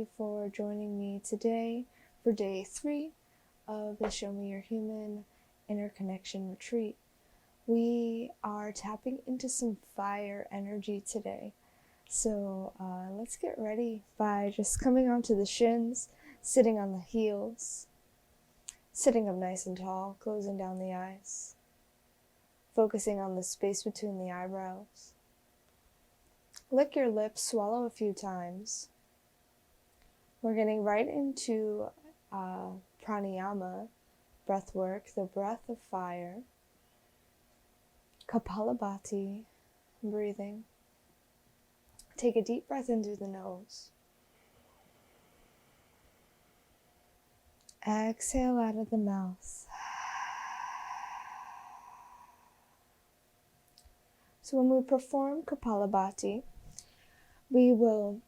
you for joining me today for day 3 of the Show Me Your Human Interconnection Retreat. We are tapping into some fire energy today. So let's get ready by just coming onto the shins, sitting on the heels, sitting up nice and tall, closing down the eyes, focusing on the space between the eyebrows. Lick your lips, swallow a few times. We're getting right into pranayama, breath work, the breath of fire, Kapalabhati, breathing. Take a deep breath in through the nose. Exhale out of the mouth. So when we perform Kapalabhati, we will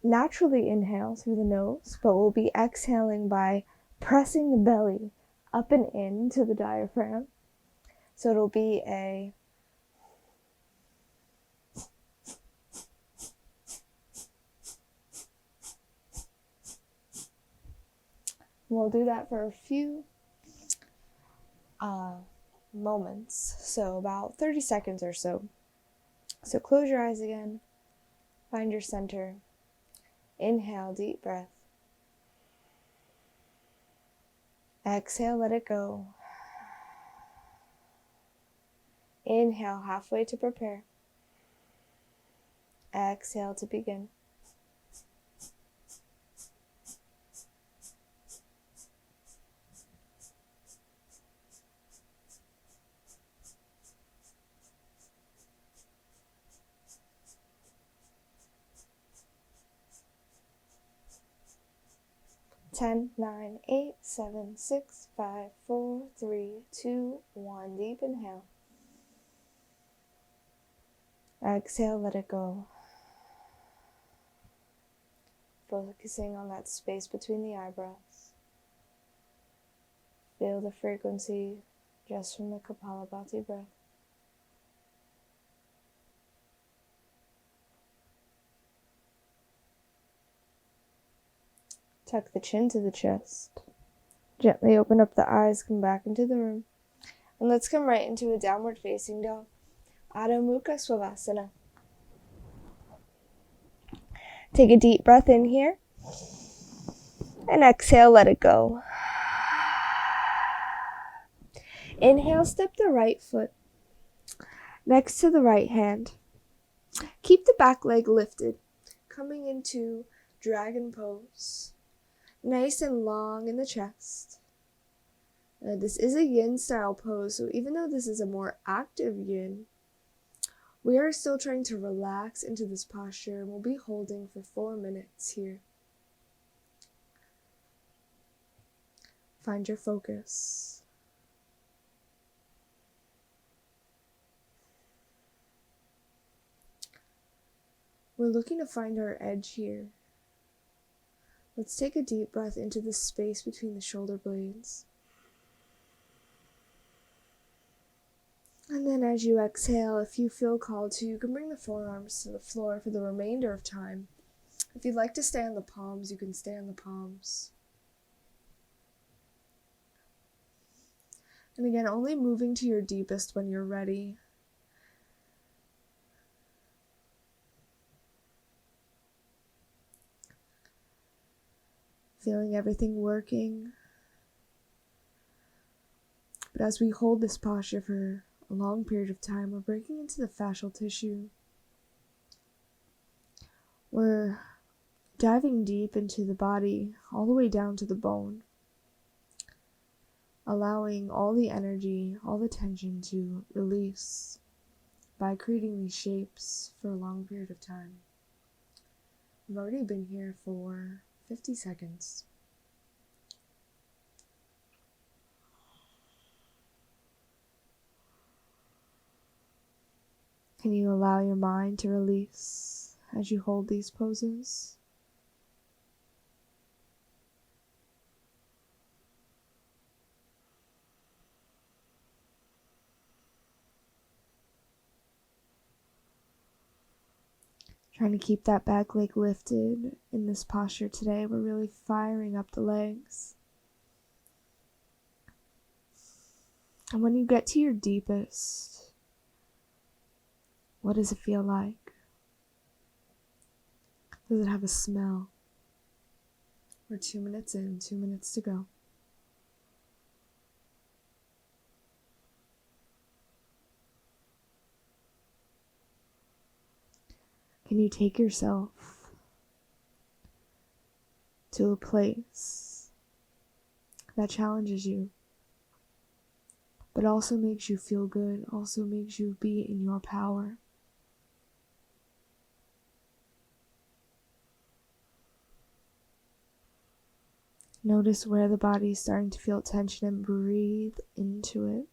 naturally inhale through the nose, but we'll be exhaling by pressing the belly up and in to the diaphragm. So it'll be a we'll do that for a few moments, so about 30 seconds or so. So close your eyes again, find your center, inhale, deep breath. Exhale, let it go. Inhale, halfway to prepare. Exhale to begin. Ten, 9, 8, 7, 6, 5, 4, 3, 2, 1. Deep inhale. Exhale, let it go. Focusing on that space between the eyebrows. Feel the frequency just from the Kapalabhati breath. Tuck the chin to the chest. Gently open up the eyes, come back into the room. And let's come right into a downward facing dog. Adho Mukha Svanasana. Take a deep breath in here. And exhale, let it go. Inhale, step the right foot next to the right hand. Keep the back leg lifted, coming into dragon pose. Nice and long in the chest. This is a yin style pose, so even though this is a more active yin, we are still trying to relax into this posture, and we'll be holding for 4 minutes here. Find your focus. We're looking to find our edge here. Let's take a deep breath into the space between the shoulder blades. And then as you exhale, if you feel called to, you can bring the forearms to the floor for the remainder of time. If you'd like to stay on the palms, you can stay on the palms. And again, only moving to your deepest when you're ready. Feeling everything working. But as we hold this posture for a long period of time, we're breaking into the fascial tissue. We're diving deep into the body, all the way down to the bone, allowing all the energy, all the tension to release by creating these shapes for a long period of time. We've already been here for 50 seconds. Can you allow your mind to release as you hold these poses? Trying to keep that back leg lifted in this posture today. We're really firing up the legs. And when you get to your deepest, what does it feel like? Does it have a smell? We're 2 minutes in, 2 minutes to go. Can you take yourself to a place that challenges you, but also makes you feel good, also makes you be in your power? Notice where the body is starting to feel tension and breathe into it.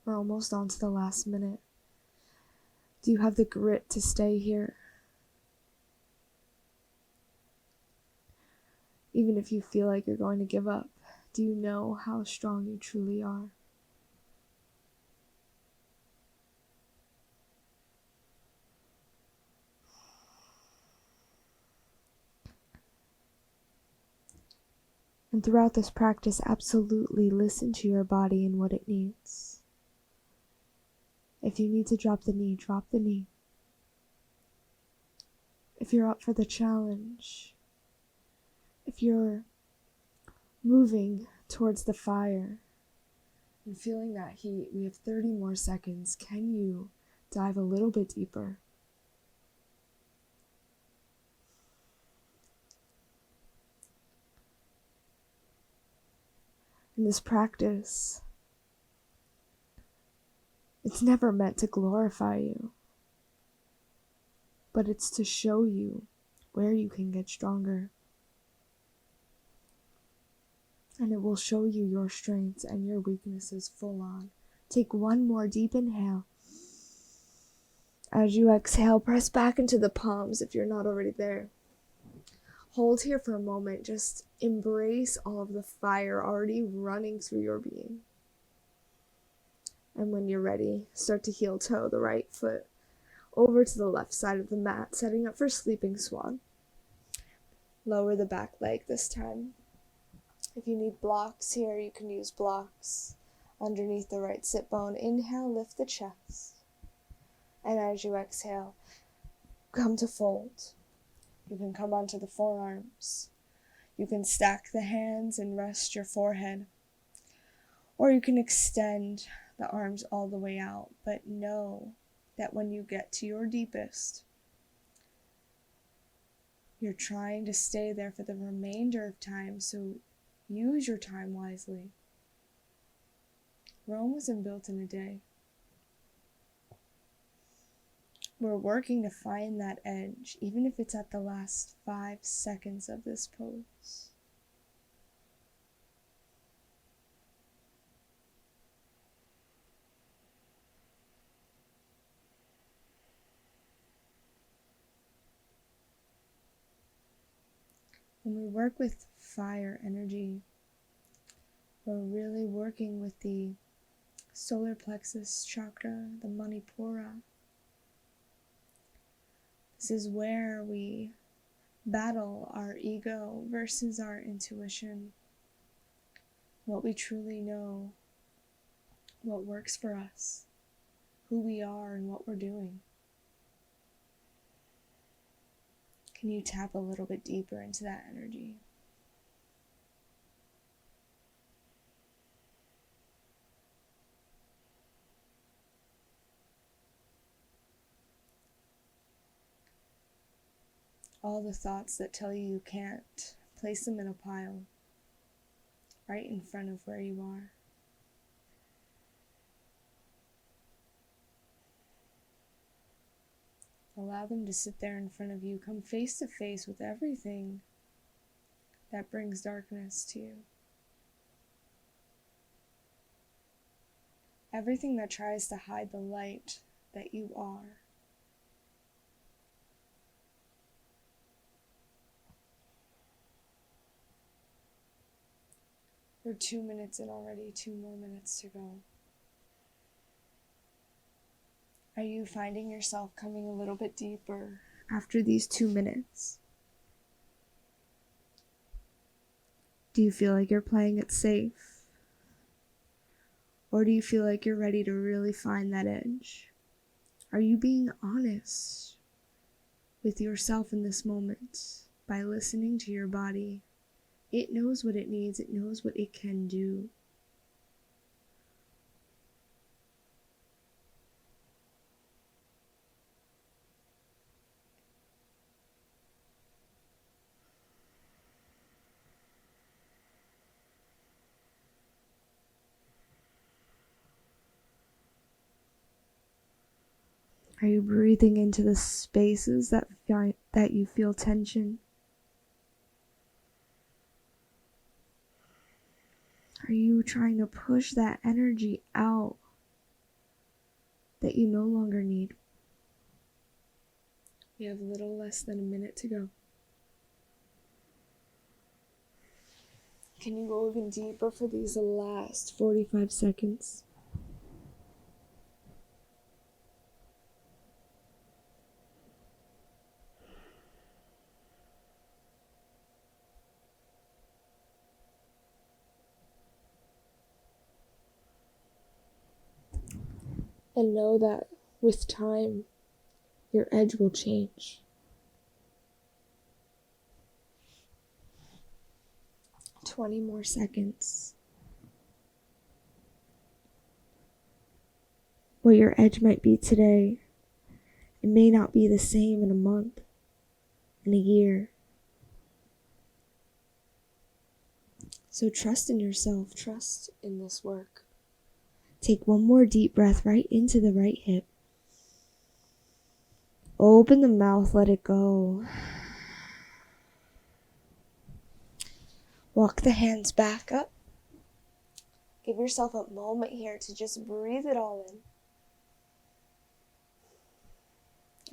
We're almost on to the last minute. Do you have the grit to stay here? Even if you feel like you're going to give up, do you know how strong you truly are? And throughout this practice, absolutely listen to your body and what it needs. If you need to drop the knee, drop the knee. If you're up for the challenge, if you're moving towards the fire and feeling that heat, we have 30 more seconds. Can you dive a little bit deeper? In this practice, it's never meant to glorify you, but it's to show you where you can get stronger. And it will show you your strengths and your weaknesses full on. Take one more deep inhale. As you exhale, press back into the palms if you're not already there. Hold here for a moment. Just embrace all of the fire already running through your being. And when you're ready, start to heel toe the right foot over to the left side of the mat, setting up for sleeping swan. Lower the back leg this time. If you need blocks here, you can use blocks underneath the right sit bone. Inhale, lift the chest. And as you exhale, come to fold. You can come onto the forearms. You can stack the hands and rest your forehead. Or you can extend the arms all the way out. But know that when you get to your deepest, you're trying to stay there for the remainder of time, so use your time wisely. Rome wasn't built in a day. We're working to find that edge, even if it's at the last 5 seconds of this pose. When we work with fire energy, we're really working with the solar plexus chakra, the Manipura. This is where we battle our ego versus our intuition, what we truly know, what works for us, who we are and what we're doing. Can you tap a little bit deeper into that energy? All the thoughts that tell you you can't, place them in a pile right in front of where you are. Allow them to sit there in front of you. Come face to face with everything that brings darkness to you. Everything that tries to hide the light that you are. We're 2 minutes in already, 2 more minutes to go. Are you finding yourself coming a little bit deeper after these 2 minutes? Do you feel like you're playing it safe? Or do you feel like you're ready to really find that edge? Are you being honest with yourself in this moment by listening to your body? It knows what it needs. It knows what it can do. Are you breathing into the spaces that you feel tension? Are you trying to push that energy out that you no longer need? We have a little less than a minute to go. Can you go even deeper for these last 45 seconds? And know that with time, your edge will change. 20 more seconds. What your edge might be today, it may not be the same in a month, in a year. So trust in yourself, trust in this work. Take one more deep breath right into the right hip. Open the mouth, let it go. Walk the hands back up. Give yourself a moment here to just breathe it all in.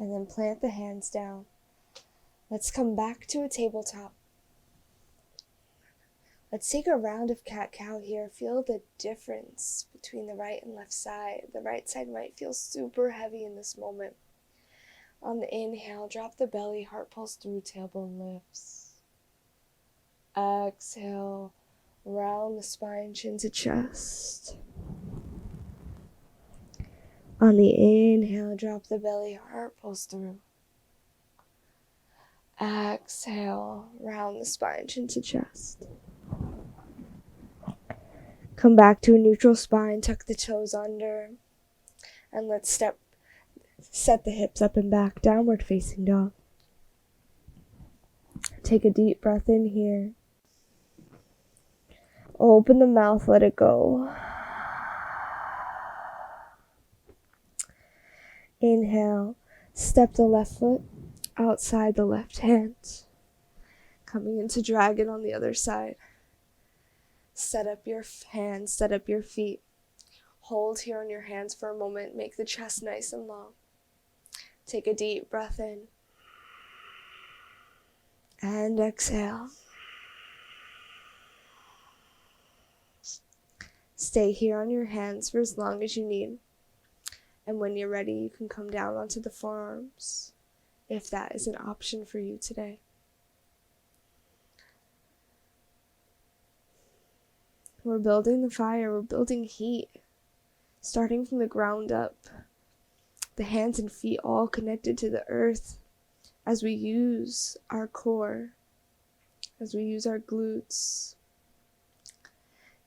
And then plant the hands down. Let's come back to a tabletop. Let's take a round of cat-cow here. Feel the difference between the right and left side. The right side might feel super heavy in this moment. On the inhale, drop the belly, heart pulse through, tailbone lifts. Exhale, round the spine, chin to chest. On the inhale, drop the belly, heart pulse through. Exhale, round the spine, chin to chest. Come back to a neutral spine, tuck the toes under, and let's set the hips up and back, downward facing dog. Take a deep breath in here. Open the mouth, let it go. Inhale, step the left foot outside the left hand. Coming into dragon on the other side. Set up your hands, set up your feet. Hold here on your hands for a moment. Make the chest nice and long. Take a deep breath in. And exhale. Stay here on your hands for as long as you need. And when you're ready, you can come down onto the forearms, if that is an option for you today. We're building the fire, we're building heat, starting from the ground up. The hands and feet all connected to the earth as we use our core, as we use our glutes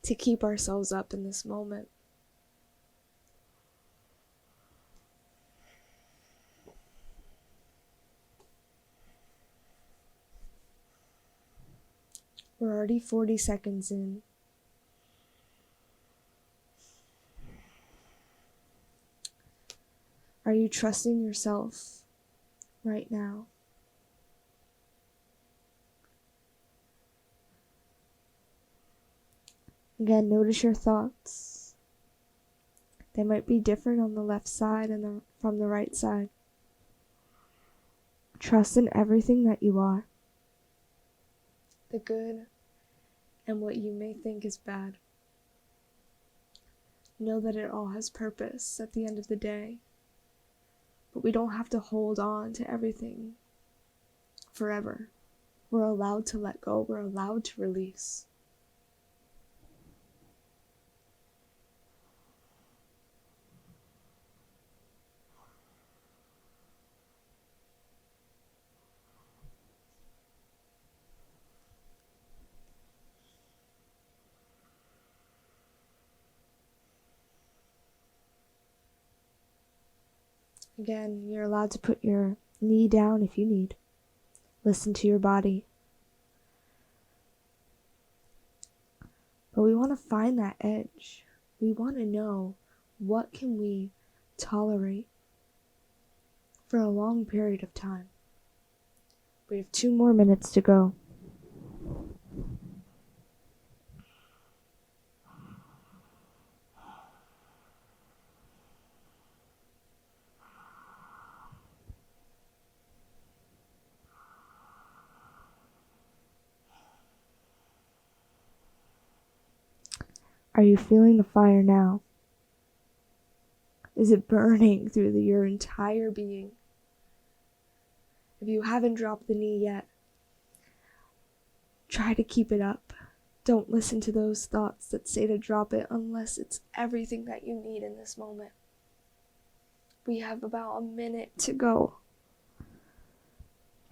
to keep ourselves up in this moment. We're already 40 seconds in. Are you trusting yourself right now? Again, notice your thoughts. They might be different on the left side and from the right side. Trust in everything that you are. The good and what you may think is bad. Know that it all has purpose at the end of the day. But we don't have to hold on to everything forever. We're allowed to let go. We're allowed to release. Again, you're allowed to put your knee down if you need. Listen to your body. But we want to find that edge. We want to know, what can we tolerate for a long period of time. We have 2 more minutes to go. Are you feeling the fire now? Is it burning through your entire being? If you haven't dropped the knee yet, try to keep it up. Don't listen to those thoughts that say to drop it unless it's everything that you need in this moment. We have about a minute to go.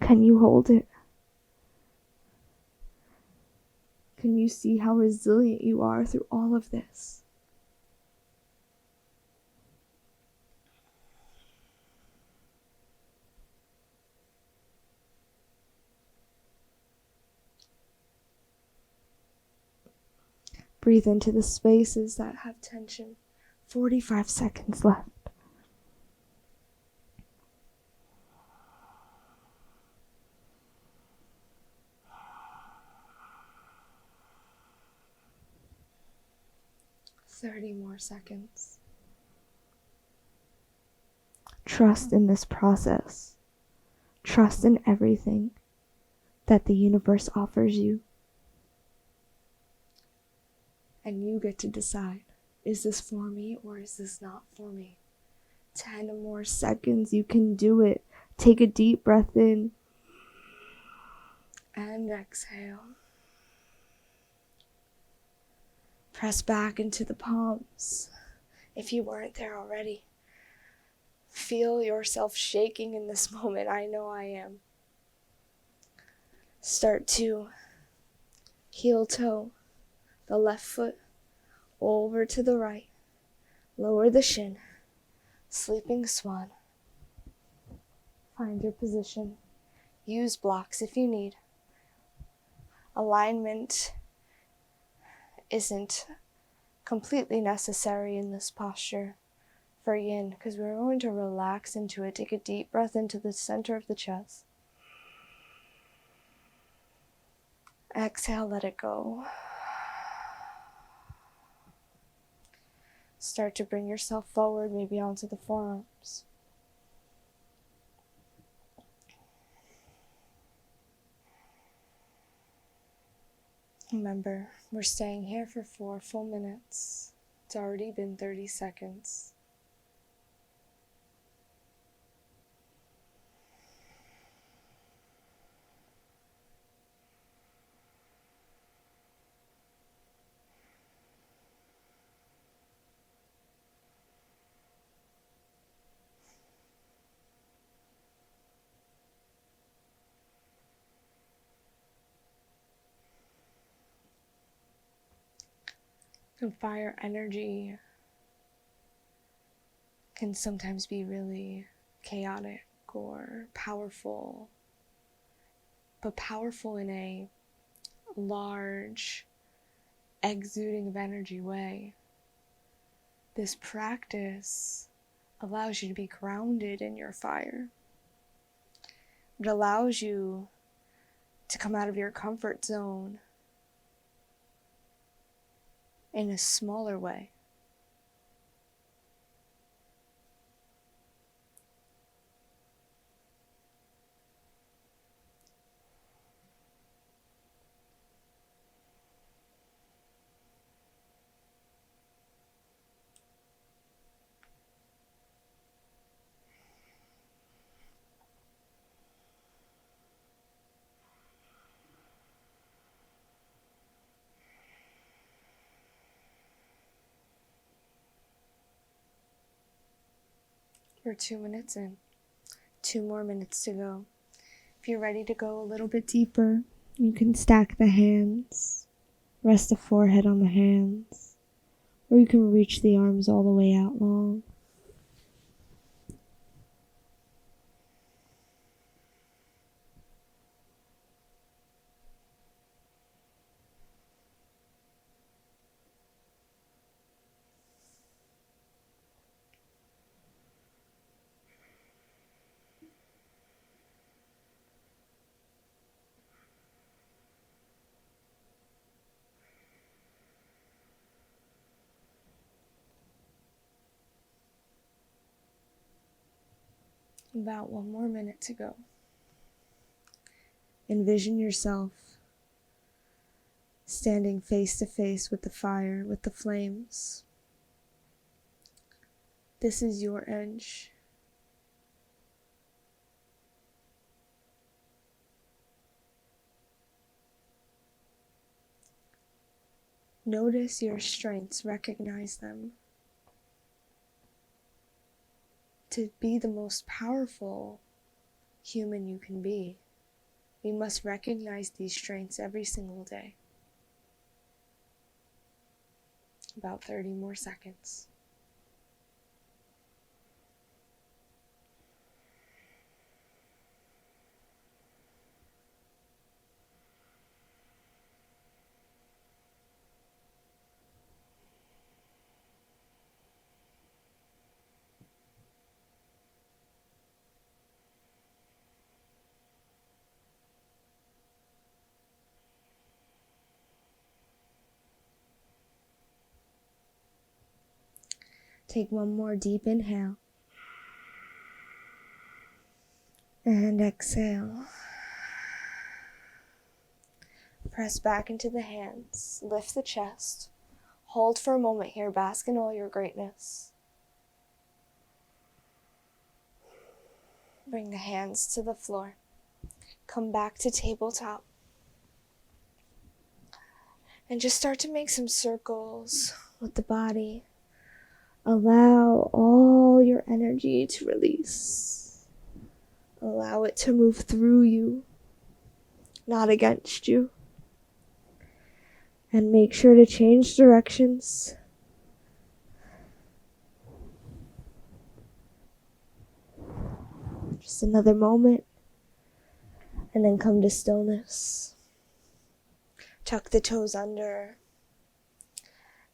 Can you hold it? Can you see how resilient you are through all of this? Breathe into the spaces that have tension. 45 seconds left. Thirty more seconds. Trust in this process. Trust in everything that the universe offers you. And you get to decide, is this for me or is this not for me? 10 more seconds, you can do it. Take a deep breath in and exhale. Press back into the palms if you weren't there already. Feel yourself shaking in this moment. I know I am. Start to heel toe the left foot over to the right. Lower the shin. Sleeping swan. Find your position. Use blocks if you need. Alignment isn't completely necessary in this posture for yin, because we're going to relax into it. Take a deep breath into the center of the chest. Exhale, let it go. Start to bring yourself forward, maybe onto the forearms. Remember, we're staying here for 4 full minutes. It's already been 30 seconds. And fire energy can sometimes be really chaotic or powerful, but powerful in a large, exuding of energy way. This practice allows you to be grounded in your fire. It allows you to come out of your comfort zone in a smaller way. We're 2 minutes in. 2 more minutes to go. If you're ready to go a little bit deeper, you can stack the hands, rest the forehead on the hands, or you can reach the arms all the way out long. About 1 more minute to go. Envision yourself standing face to face with the fire, with the flames. This is your edge. Notice your strengths, recognize them. To be the most powerful human you can be, we must recognize these strengths every single day. About 30 more seconds. Take one more deep inhale. And exhale. Press back into the hands. Lift the chest. Hold for a moment here. Bask in all your greatness. Bring the hands to the floor. Come back to tabletop. And just start to make some circles with the body. Allow all your energy to release. Allow it to move through you, not against you. And make sure to change directions. Just another moment. And then come to stillness. Tuck the toes under.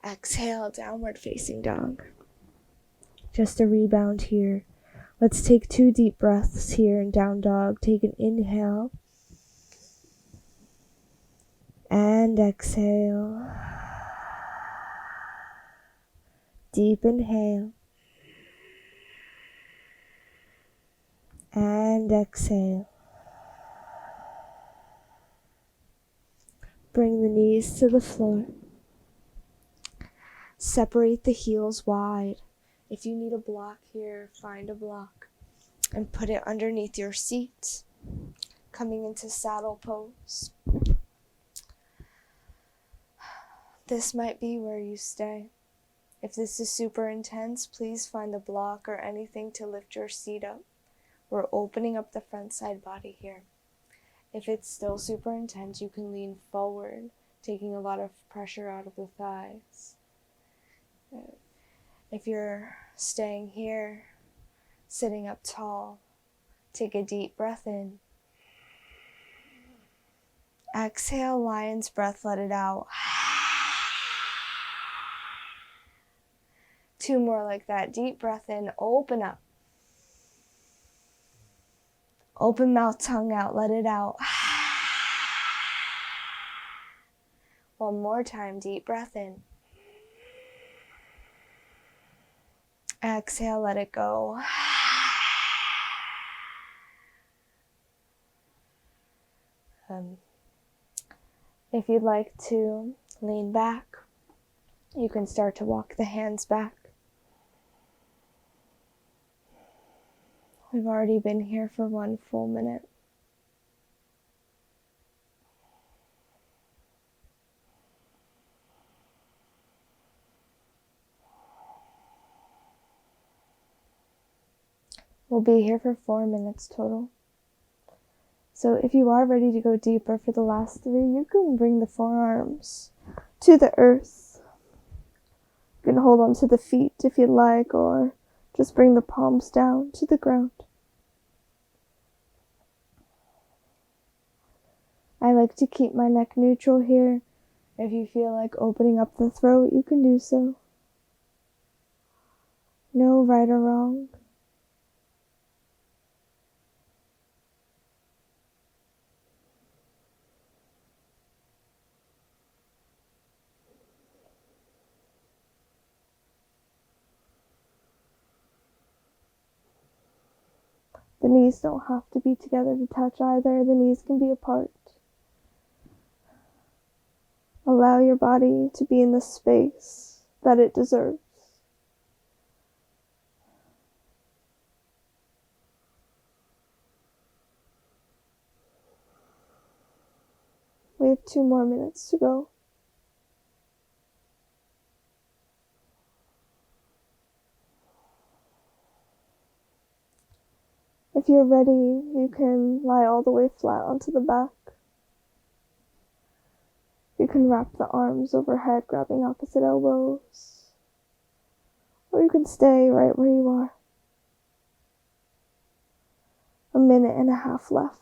Exhale, downward facing dog. Just a rebound here. Let's take 2 deep breaths here in down dog. Take an inhale. And exhale. Deep inhale. And exhale. Bring the knees to the floor. Separate the heels wide. If you need a block here, find a block and put it underneath your seat. Coming into saddle pose. This might be where you stay. If this is super intense, please find a block or anything to lift your seat up. We're opening up the front side body here. If it's still super intense, you can lean forward, taking a lot of pressure out of the thighs. If you're staying here, sitting up tall, take a deep breath in. Exhale, lion's breath, let it out. 2 more like that. Deep breath in, open up. Open mouth, tongue out, let it out. 1 more time, deep breath in. Exhale, let it go. If you'd like to lean back, you can start to walk the hands back. We've already been here for 1 full minute. We'll be here for 4 minutes total. So if you are ready to go deeper for the last 3, you can bring the forearms to the earth. You can hold on to the feet if you'd like, or just bring the palms down to the ground. I like to keep my neck neutral here. If you feel like opening up the throat, you can do so. No right or wrong. The knees don't have to be together to touch either. The knees can be apart. Allow your body to be in the space that it deserves. We have 2 more minutes to go. If you're ready, you can lie all the way flat onto the back. You can wrap the arms overhead, grabbing opposite elbows. Or you can stay right where you are. 1.5 minutes left.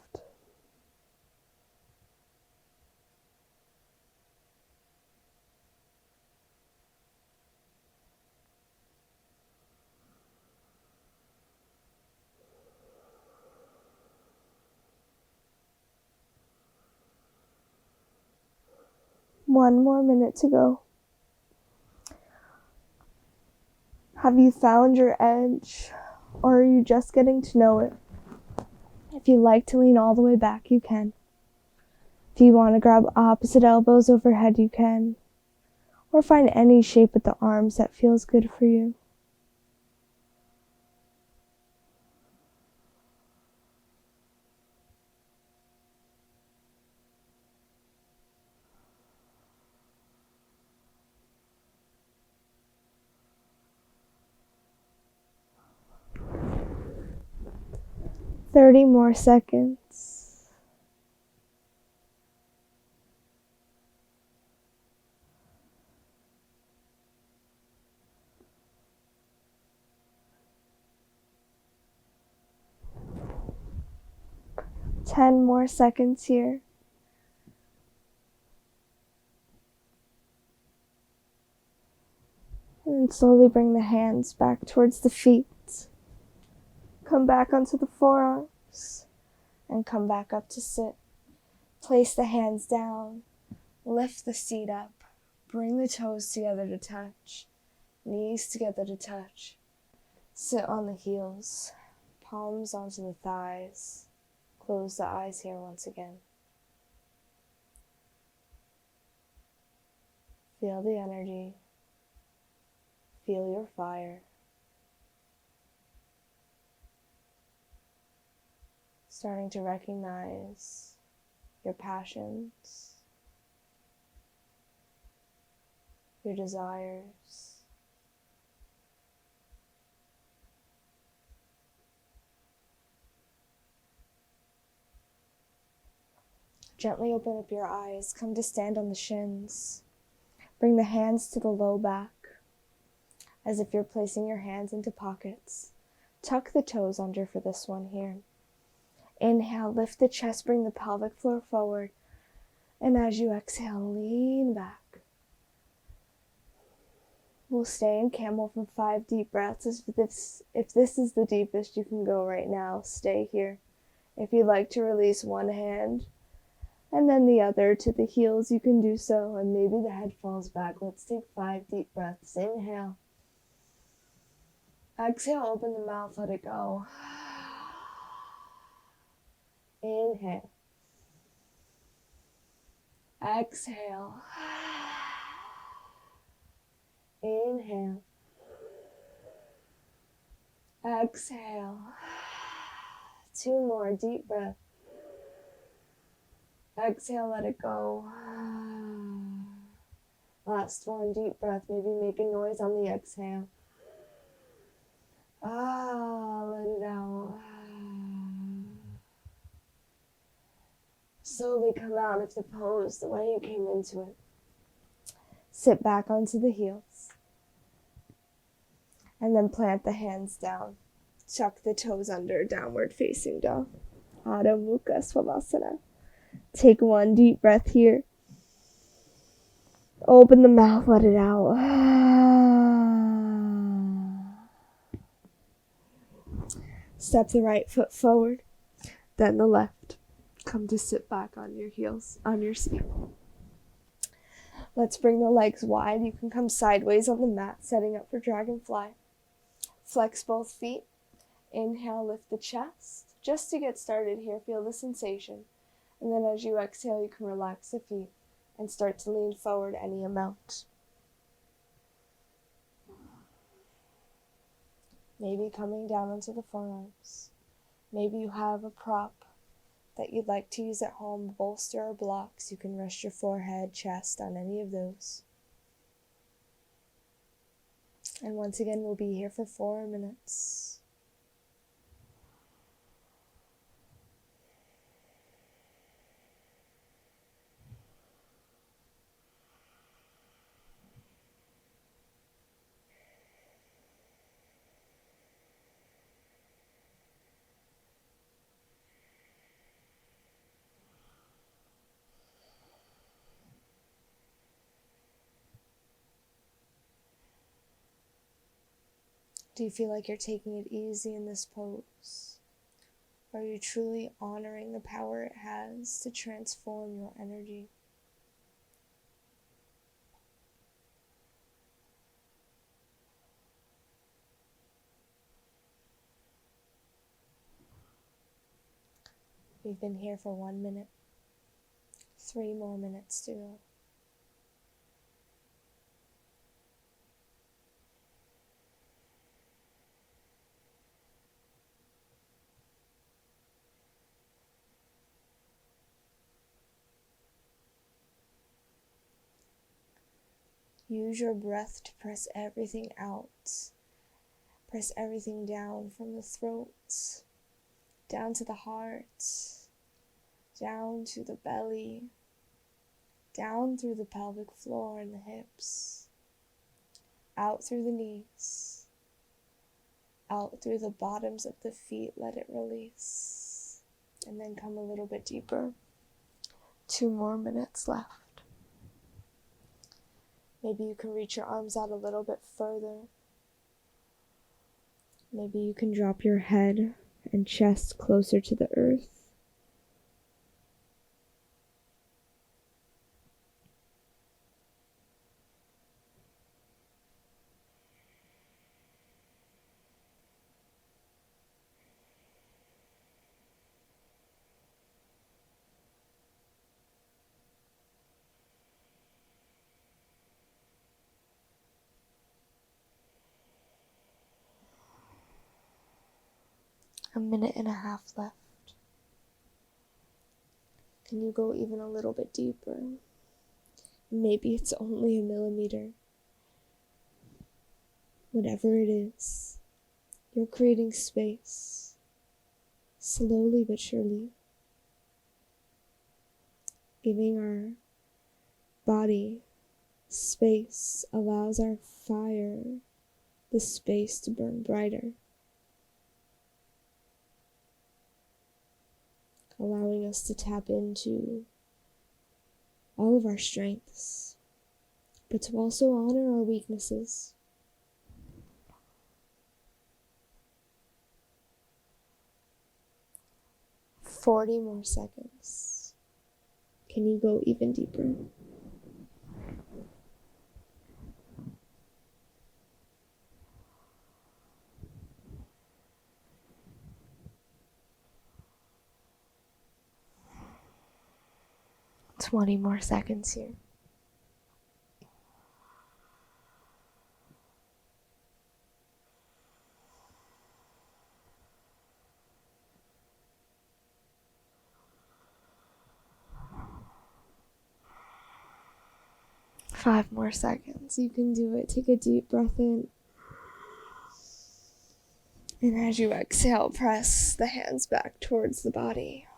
One more minute to go. Have you found your edge, or are you just getting to know it? If you like to lean all the way back, you can. If you want to grab opposite elbows overhead, you can. Or find any shape with the arms that feels good for you. Thirty more seconds. Ten more seconds here. And slowly bring the hands back towards the feet. Come back onto the forearms. And come back up to sit. Place the hands down. Lift the seat up. Bring the toes together to touch. Knees together to touch. Sit on the heels. Palms onto the thighs. Close the eyes here once again. Feel the energy. Feel your fire. Starting to recognize your passions, your desires. Gently open up your eyes. Come to stand on the shins. Bring the hands to the low back, as if you're placing your hands into pockets. Tuck the toes under for this one here. Inhale, lift the chest, bring the pelvic floor forward. And as you exhale, lean back. We'll stay in camel for 5 deep breaths. If this is the deepest you can go right now, stay here. If you'd like to release one hand and then the other to the heels, you can do so. And maybe the head falls back. Let's take 5 deep breaths. Inhale. Exhale, open the mouth, let it go. Inhale. Exhale. Inhale. Exhale. 2 more deep breaths. Exhale, let it go. Last one, deep breath. Maybe make a noise on the exhale. Let it out. Slowly come out of the pose the way you came into it. Sit back onto the heels. And then plant the hands down. Tuck the toes under, downward facing dog. Adho Mukha Svanasana. Take one deep breath here. Open the mouth, let it out. Step the right foot forward, then the left. Come to sit back on your heels, on your seat. Let's bring the legs wide. You can come sideways on the mat, setting up for dragonfly. Flex both feet. Inhale, lift the chest. Just to get started here, feel the sensation. And then as you exhale, you can relax the feet and start to lean forward any amount. Maybe coming down onto the forearms. Maybe you have a prop that you'd like to use at home, bolster or blocks. You can rest your forehead, chest on any of those. And once again, we'll be here for 4 minutes. Do you feel like you're taking it easy in this pose? Are you truly honoring the power it has to transform your energy? We've been here for 1 minute. 3 more minutes to go. Use your breath to press everything out. Press everything down from the throat, down to the heart, down to the belly, down through the pelvic floor and the hips, out through the knees, out through the bottoms of the feet. Let it release. And then come a little bit deeper. 2 more minutes left. Maybe you can reach your arms out a little bit further. Maybe you can drop your head and chest closer to the earth. A minute and a half left. Can you go even a little bit deeper? Maybe it's only a millimeter. Whatever it is, you're creating space, slowly but surely, giving our body space allows our fire the space to burn brighter, allowing us to tap into all of our strengths, but to also honor our weaknesses. "40 more seconds. Can you go even deeper?" "20 more seconds here. "5 more seconds. You can do it. Take a deep breath in. And as you exhale, press the hands back towards the body.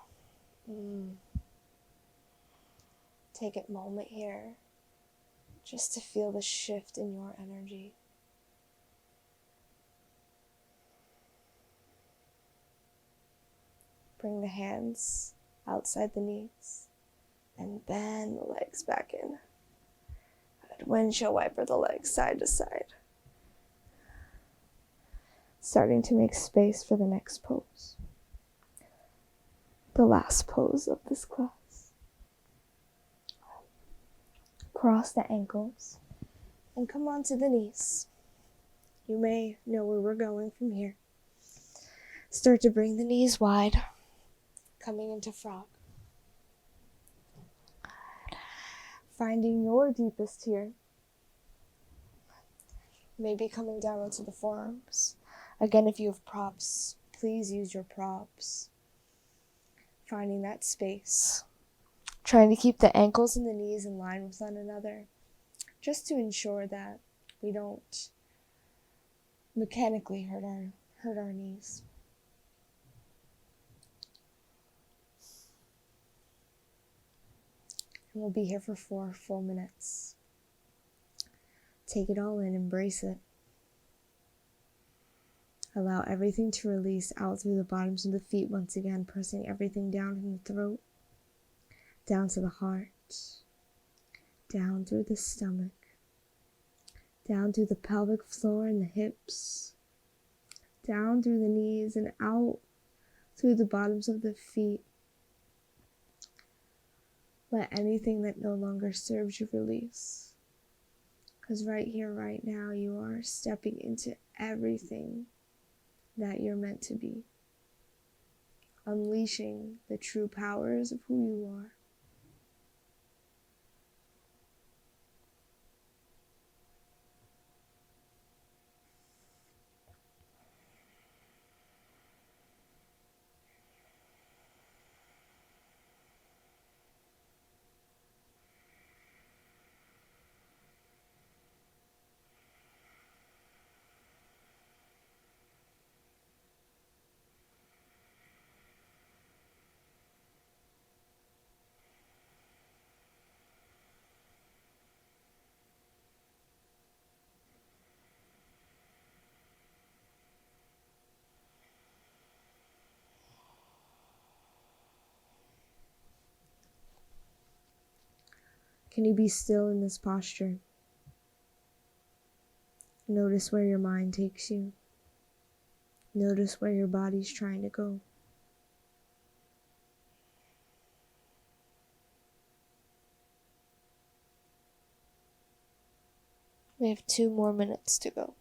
take a moment here just to feel the shift in your energy. Bring the hands outside the knees and bend the legs back in. Good. Windshield wiper the legs side to side. Starting to make space for the next pose. The last pose of this class. Cross the ankles and come onto the knees. You may know where we're going from here. Start to bring the knees wide, coming into frog. Finding your deepest here. Maybe coming down onto the forearms. Again, if you have props, please use your props. Finding that space. Trying to keep the ankles and the knees in line with one another, just to ensure that we don't mechanically hurt our knees. And we'll be here for 4 full minutes. Take it all in, embrace it. Allow everything to release out through the bottoms of the feet once again, pressing everything down from the throat, down to the heart, down through the stomach, down through the pelvic floor and the hips, down through the knees and out through the bottoms of the feet. Let anything that no longer serves you release. Because right here, right now, you are stepping into everything that you're meant to be. Unleashing the true powers of who you are. Can you be still in this posture? Notice where your mind takes you. Notice where your body's trying to go. We have 2 more minutes to go.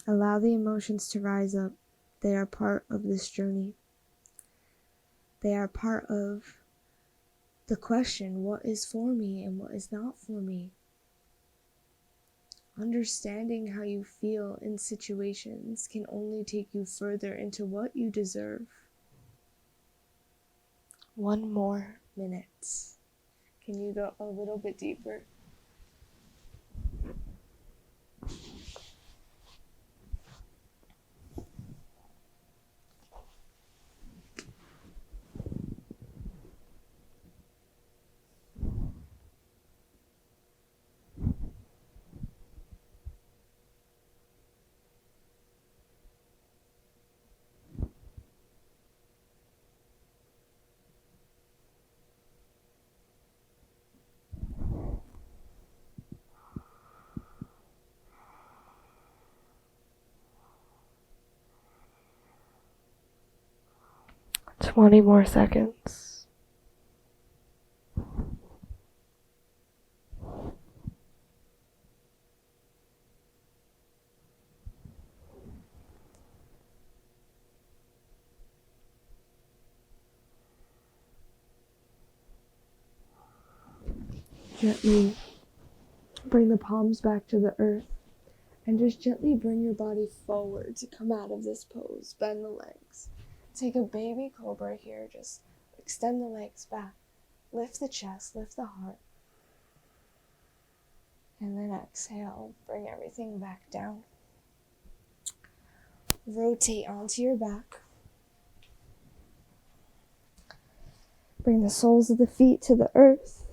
Allow the emotions to rise up. They are part of this journey. They are part of the question, what is for me and what is not for me? Understanding how you feel in situations can only take you further into what you deserve. 1 more minute. Can you go a little bit deeper? Twenty more seconds. Gently bring the palms back to the earth and just gently bring your body forward to come out of this pose. Bend the legs. Take a baby cobra here. Just extend the legs back. Lift the chest, lift the heart. And then exhale, bring everything back down. Rotate onto your back. Bring the soles of the feet to the earth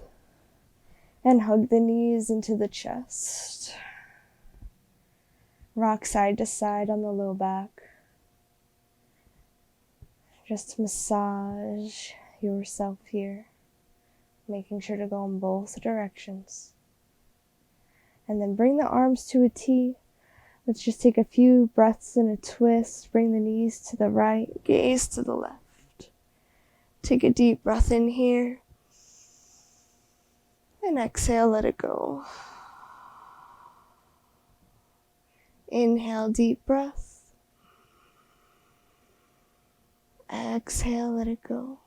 and hug the knees into the chest. Rock side to side on the low back. Just massage yourself here, making sure to go in both directions. And then bring the arms to a T. Let's just take a few breaths and a twist. Bring the knees to the right, gaze to the left. Take a deep breath in here. And exhale, let it go. Inhale, deep breath. Exhale, let it go.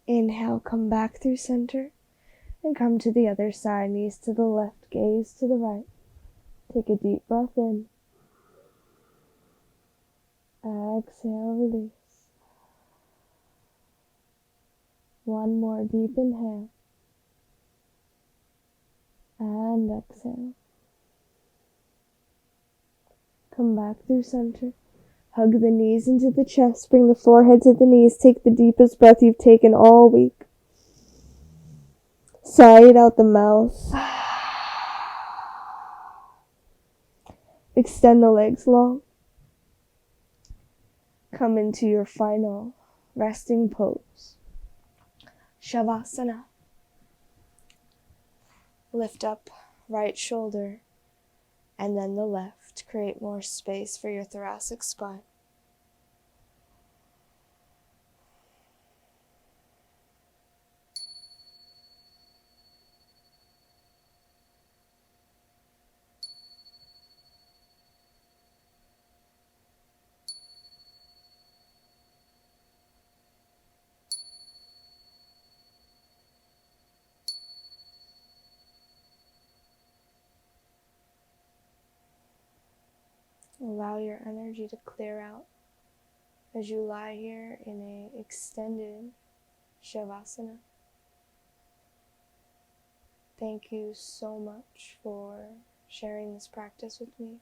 Inhale, come back through center. And come to the other side, knees to the left, gaze to the right. Take a deep breath in. Exhale, release. One more deep inhale. And exhale. Come back through center. Hug the knees into the chest. Bring the forehead to the knees. Take the deepest breath you've taken all week. Sigh it out the mouth. Extend the legs long. Come into your final resting pose. Shavasana. Lift up right shoulder and then the left. Create more space for your thoracic spine. Allow your energy to clear out as you lie here in a extended Shavasana. Thank you so much for sharing this practice with me.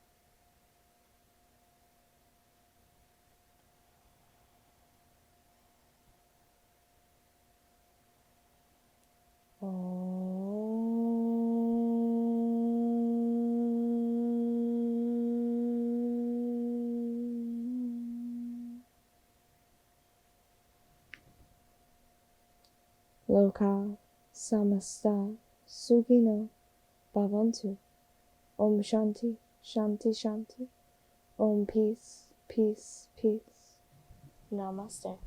Loka samasta sugino bhavantu. Om Shanti, Shanti, Shanti. Om Peace, Peace, Peace. Namaste.